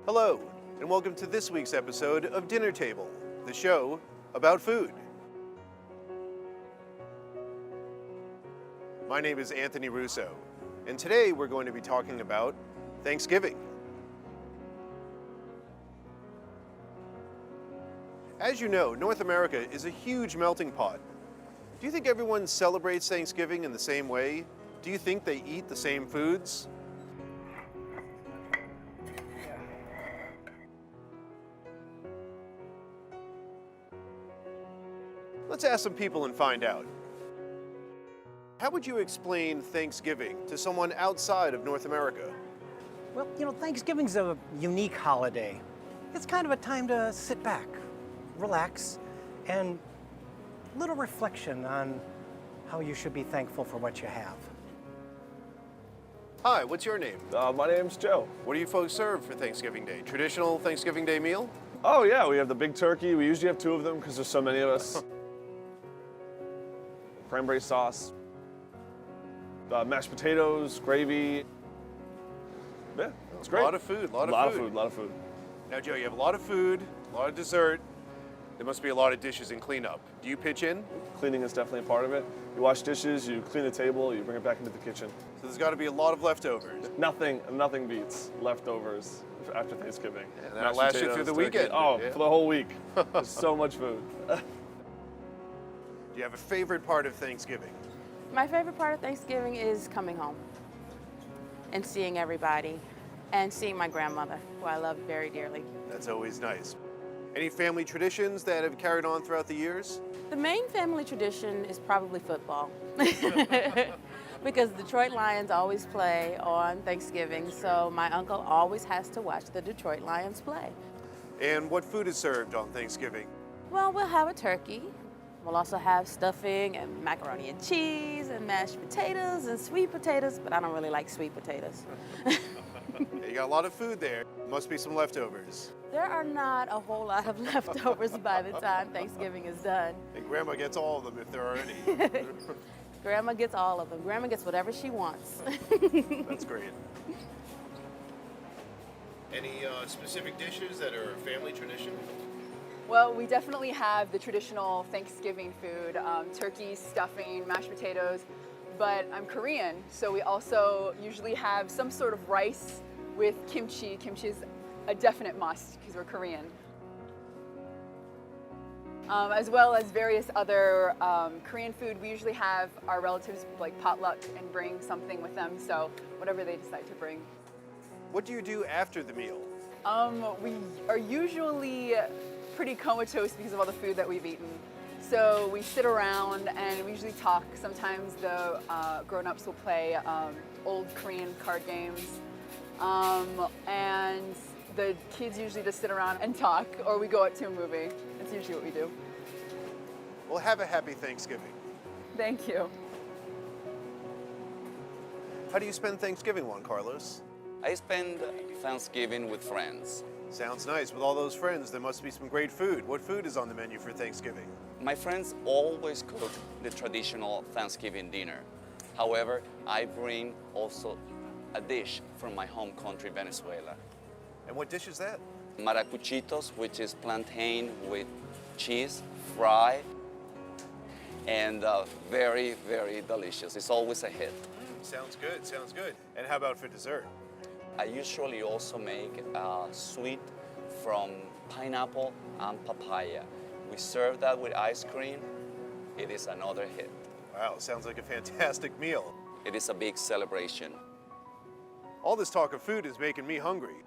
Hello, and welcome to this week's episode of Dinner Table, the show about food. My name is Anthony Russo, and today we're going to be talking about Thanksgiving. As you know, North America is a huge melting pot. Do you think everyone celebrates Thanksgiving in the same way? Do you think they eat the same foods? Let's ask some people and find out. How would you explain Thanksgiving to someone outside of North America? Well, Thanksgiving's a unique holiday. It's kind of a time to sit back, relax, and a little reflection on how you should be thankful for what you have. Hi, what's your name? My name's Joe. What do you folks serve for Thanksgiving Day? Traditional Thanksgiving Day meal? Oh yeah, we have the big turkey. We usually have two of them because there's so many of us. Cranberry sauce, mashed potatoes, gravy. Yeah, it's great. A lot of food, a lot of food. Now, Joe, you have a lot of food, a lot of dessert. There must be a lot of dishes and cleanup. Do you pitch in? Cleaning is definitely a part of it. You wash dishes, you clean the table, you bring it back into the kitchen. So there's got to be a lot of leftovers. Nothing beats leftovers after Thanksgiving. And that Mashed lasts you potatoes, through the turkey. weekend. Oh, Yeah. for the whole week. There's so much food. Do you have a favorite part of Thanksgiving? My favorite part of Thanksgiving is coming home and seeing everybody and seeing my grandmother, who I love very dearly. That's always nice. Any family traditions that have carried on throughout the years? The main family tradition is probably football because Detroit Lions always play on Thanksgiving, so my uncle always has to watch the Detroit Lions play. And what food is served on Thanksgiving? Well, we'll have a turkey. We'll also have stuffing and macaroni and cheese and mashed potatoes and sweet potatoes, but I don't really like sweet potatoes. You got a lot of food there. Must be some leftovers. There are not a whole lot of leftovers by the time Thanksgiving is done. And Grandma gets all of them if there are any. Grandma gets all of them. Grandma gets whatever she wants. That's great. Any specific dishes that are a family tradition? Well, we definitely have the traditional Thanksgiving food, turkey, stuffing, mashed potatoes, but I'm Korean, so we also usually have some sort of rice with kimchi. Kimchi is a definite must because we're Korean. As well as various other Korean food. We usually have our relatives like potluck and bring something with them, so whatever they decide to bring. What do you do after the meal? We are usually pretty comatose because of all the food that we've eaten. So we sit around and we usually talk. Sometimes the grown-ups will play old Korean card games. And the kids usually just sit around and talk, or we go out to a movie. That's usually what we do. Well, have a happy Thanksgiving. Thank you. How do you spend Thanksgiving, Juan Carlos? I spend Thanksgiving with friends. Sounds nice. With all those friends, there must be some great food. What food is on the menu for Thanksgiving? My friends always cook the traditional Thanksgiving dinner. However, I bring also a dish from my home country, Venezuela. And what dish is that? Maracuchitos, which is plantain with cheese, fried, and very, very delicious. It's always a hit. Sounds good, sounds good. And how about for dessert? I usually also make a sweet from pineapple and papaya. We serve that with ice cream. It is another hit. Wow, sounds like a fantastic meal. It is a big celebration. All this talk of food is making me hungry.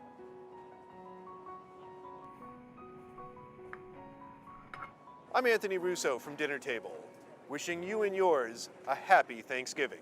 I'm Anthony Russo from Dinner Table, wishing you and yours a happy Thanksgiving.